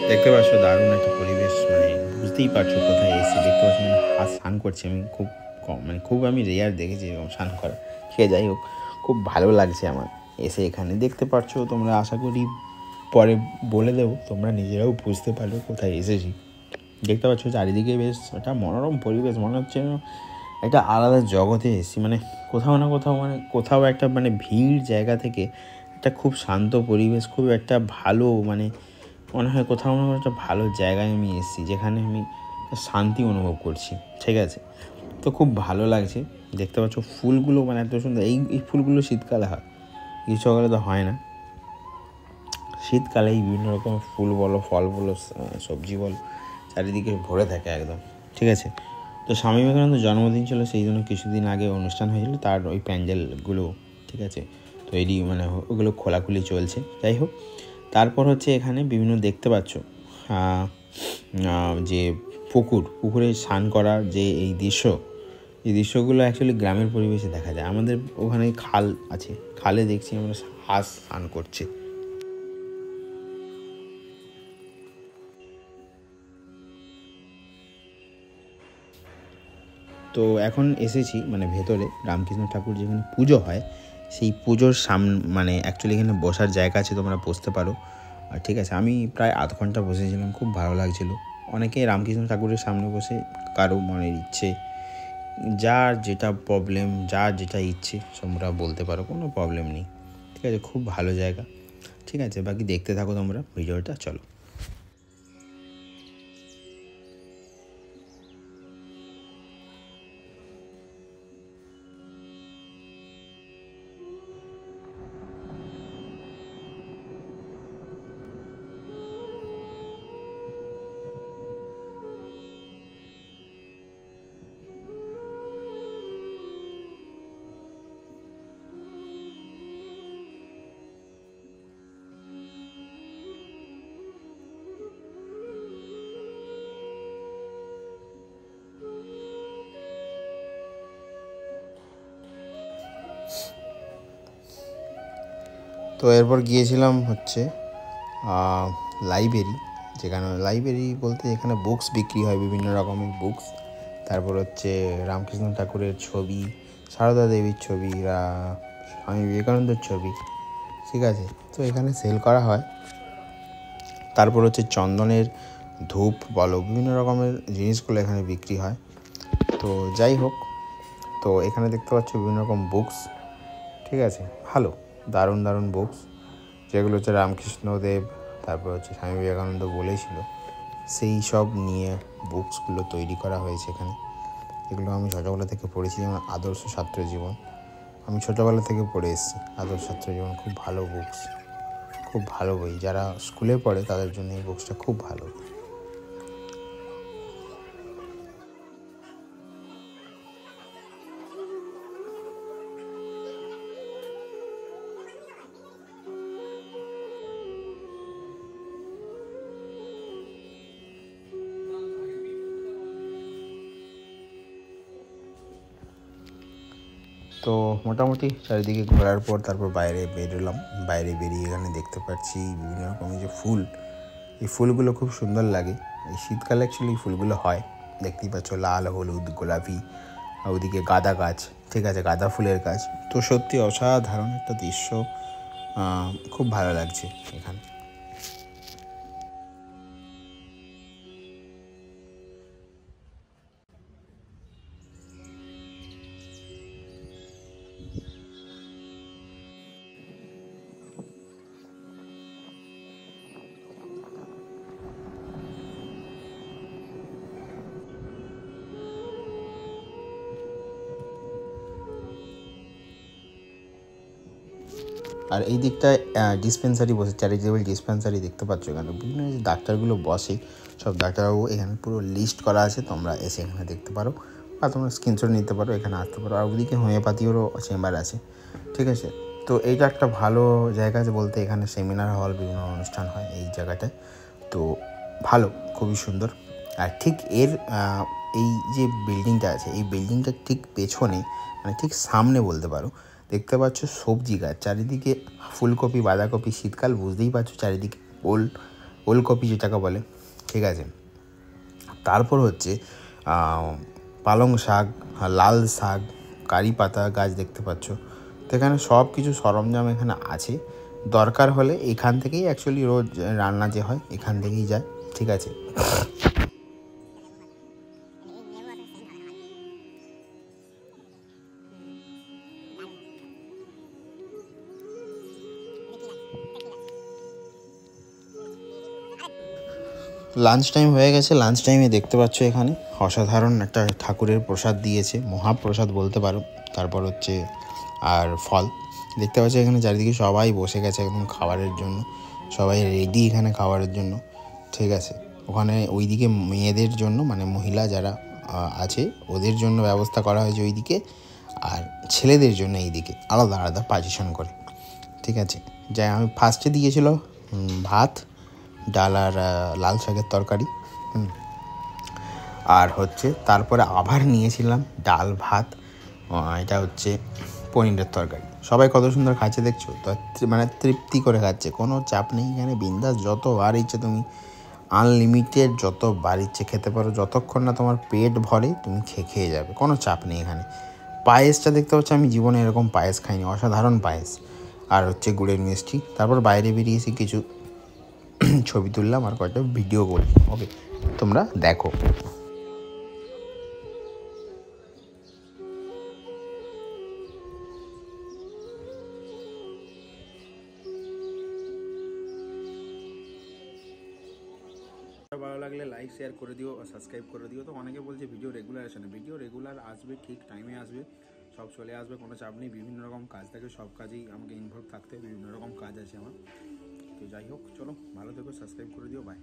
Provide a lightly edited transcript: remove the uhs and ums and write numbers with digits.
দেখতে পাচ্ছ দারুণ একটা পরিবেশ, মানে বুঝতেই পারছো কোথায় এসেছি। দেখতে পাচ্ছ মানে হাত স্নান করছি আমি, খুব কম মানে খুব আমি রেয়ার দেখেছি এরকম স্নান করা। সে যাই হোক, খুব ভালো লাগছে আমার এসে এখানে। দেখতে পাচ্ছো তোমরা, আশা করি পরে বলে দেবো, তোমরা নিজেরাও বুঝতে পারবে কোথায় এসেছি। দেখতে পাচ্ছ চারিদিকে বেশ একটা মনোরম পরিবেশ, মনে হচ্ছে একটা আলাদা জগতে এসেছি। মানে কোথাও না কোথাও, মানে কোথাও একটা মানে ভিড় জায়গা থেকে একটা খুব শান্ত পরিবেশ, খুব একটা ভালো, মানে মনে হয় কোথাও না একটা ভালো জায়গায় আমি এসেছি, যেখানে আমি শান্তি অনুভব করছি। ঠিক আছে, তো খুব ভালো লাগছে। দেখতে পাচ্ছ ফুলগুলো মানে এত সুন্দর। এই ফুলগুলো শীতকালে হয়, গ্রীষ্মকালে তো হয় না। শীতকালে এই বিভিন্ন রকম ফুল বলো, ফল বলো, সবজি বলো, চারিদিকে ভরে থাকে একদম। ঠিক আছে, তো স্বামী বিবেকানন্দের জন্মদিন ছিল, সেই জন্য কিছুদিন আগে অনুষ্ঠান হয়েছিল, তার ওই প্যান্ডেলগুলো ঠিক আছে তৈরি, মানে ওগুলো খোলাখুলি চলছে। যাই হোক, তারপর হচ্ছে এখানে বিভিন্ন দেখতে পাচ্ছ যে পুকুরে স্নান করার যে এই দৃশ্যগুলো অ্যাকচুয়ালি গ্রামের পরিবেশে দেখা যায়। আমাদের ওখানে খাল আছে, খালে দেখছি আমরা হাঁস স্নান করছে। তো এখন এসেছি মানে ভেতরে, রামকৃষ্ণ ঠাকুর যেখানে পুজো হয় সেই পুজোর মানে অ্যাকচুয়ালি এখানে বসার জায়গা আছে, তোমরা বসতে পারো। আর ঠিক আছে, আমি প্রায় আধ ঘন্টা বসেছিলাম, খুব ভালো লাগছিলো। অনেকে রামকৃষ্ণ ঠাকুরের সামনে বসে কারো মনের ইচ্ছে, যার যেটা প্রবলেম, যার যেটা ইচ্ছে তোমরা বলতে পারো, কোনো প্রবলেম নেই। ঠিক আছে, খুব ভালো জায়গা। ঠিক আছে, বাকি দেখতে থাকো তোমরা ভিডিওটা, চলো। তো এরপর গিয়েছিলাম হচ্ছে লাইব্রেরি, লাইব্রেরি বলতে এখানে বুকস বিক্রি হয়, বিভিন্ন রকমের বুকস। তারপর হচ্ছে রামকৃষ্ণ ঠাকুরের ছবি, সারদা দেবীর ছবি, স্বামী বিবেকানন্দের ছবি। ঠিক আছে, তো এখানে সেল করা হয়। তারপর হচ্ছে চন্দনের ধূপ বলো, বিভিন্ন রকমের জিনিসগুলো এখানে বিক্রি হয়। তো যাই হোক, তো এখানে দেখতে পাচ্ছ বিভিন্ন রকম বুকস। ঠিক আছে, ভালো, দারুণ দারুণ বুকস, যেগুলো হচ্ছে রামকৃষ্ণদেব, তারপর হচ্ছে স্বামী বিবেকানন্দ বলেছিল, সেই সব নিয়ে বুকসগুলো তৈরি করা হয়েছে এখানে। এগুলো আমি ছোটোবেলা থেকে পড়েছি, যেমন আদর্শ ছাত্র জীবন, আমি ছোটোবেলা থেকে পড়ে এসেছি আদর্শ ছাত্র জীবন। খুব ভালো বুকস, খুব ভালো বই, যারা স্কুলে পড়ে তাদের জন্য এই বুকসটা খুব ভালো। তো মোটামুটি চারিদিকে ঘোরার পর তারপর বাইরে বেরোলাম। বাইরে বেরিয়ে এখানে দেখতে পাচ্ছি বিভিন্ন রকমের যে ফুল, এই ফুলগুলো খুব সুন্দর লাগে। এই শীতকালে অ্যাকচুয়ালি এই ফুলগুলো হয়, দেখতেই পাচ্ছ, লাল, হলুদ, গোলাপি, আর ওদিকে গাঁদা গাছ। ঠিক আছে, গাঁদা ফুলের গাছ। তো সত্যি অসাধারণ একটা দৃশ্য, খুব ভালো লাগছে এখানে। আর এই দিকটায় ডিসপেন্সারি বসে, চ্যারিটেবল ডিসপেন্সারি দেখতে পাচ্ছ। এখানে বিভিন্ন যে ডাক্তারগুলো বসে, সব ডাক্তারবাবু এখানে পুরো লিস্ট করা আছে, তোমরা এসে এখানে দেখতে পারো, বা তোমরা স্ক্রিনশট নিতে পারো, এখানে আসতে পারো। আর ওদিকে হোমিওপ্যাথিরও চেম্বার আছে। ঠিক আছে, তো এইটা একটা ভালো জায়গা আছে বলতে, এখানে সেমিনার হল, বিভিন্ন অনুষ্ঠান হয় এই জায়গাটায়। তো ভালো, খুবই সুন্দর। আর ঠিক এর এই যে বিল্ডিংটা আছে, এই বিল্ডিংটার ঠিক পেছনে, মানে ঠিক সামনে বলতে পারো, দেখতে পাচ্ছ সবজি গাছ চারিদিকে, ফুলকপি, বাঁধাকপি, শীতকাল বুঝতেই পারছো, চারিদিকে ফুল, ওলকপি যেটাকে বলে, ঠিক আছে। তারপর হচ্ছে পালং শাক, লাল শাক, কারি পাতা গাছ দেখতে পাচ্ছ। তো এখানে সব কিছু সরঞ্জাম এখানে আছে, দরকার হলে এখান থেকেই অ্যাকচুয়ালি রোজ রান্না যে হয় এখান থেকেই যায়, ঠিক আছে। লাঞ্চ টাইম হয়ে গেছে, লাঞ্চ টাইমে দেখতে পাচ্ছ এখানে অসাধারণ একটা ঠাকুরের প্রসাদ দিয়েছে, মহাপ্রসাদ বলতে পারো। তারপর হচ্ছে আর ফল দেখতে পাচ্ছ এখানে চারিদিকে সবাই বসে গেছে একদম খাবারের জন্য, সবাই রেডি এখানে খাবারের জন্য, ঠিক আছে। ওখানে ওইদিকে মেয়েদের জন্য মানে মহিলা যারা আছে ওদের জন্য ব্যবস্থা করা হয়েছে ওইদিকে, আর ছেলেদের জন্য এইদিকে আলাদা আলাদা পার্টিশন করে, ঠিক আছে। যাই আমি ফার্স্টে দিয়েছিল ভাত, ডাল আর লাল শাকের তরকারি, আর হচ্ছে তারপরে আবার নিয়েছিলাম ডাল ভাত, এটা হচ্ছে পনিরের তরকারি। সবাই কত সুন্দর খাচ্ছে দেখছো তো, মানে তৃপ্তি করে খাচ্ছে, কোনো চাপ নেই এখানে, বিন্দাস যতবার ইচ্ছে তুমি আনলিমিটেড যতবার ইচ্ছে খেতে পারো, যতক্ষণ না তোমার পেট ভরে তুমি খেয়ে যাবে, কোনো চাপ নেই এখানে। পায়েসটা দেখতে পাচ্ছ, আমি জীবনে এরকম পায়েস খাইনি, অসাধারণ পায়েস। আর হচ্ছে গুড়ের মিষ্টি। তারপর বাইরে বেরিয়েছি, কিছু ছবি তুললাম আর কয়েকটা ভিডিও করলাম, ওকে তোমরা দেখো। ভালো লাগলে লাইক শেয়ার করে দিও, সাবস্ক্রাইব করে দিও। তো অনেকে বলছে ভিডিও রেগুলার আসে না, ভিডিও রেগুলার আসবে, ঠিক টাইমে আসবে, সব চলে আসবে, কোনো চাপ নেই। বিভিন্ন রকম কাজ থাকে, সব কাজেই আমাকে ইনভলভ থাকতে হয়, বিভিন্ন রকম কাজ আছে আমার। তো যাই হোক, চলো ভালো থেকো, সাবস্ক্রাইব করে দিও, বাই।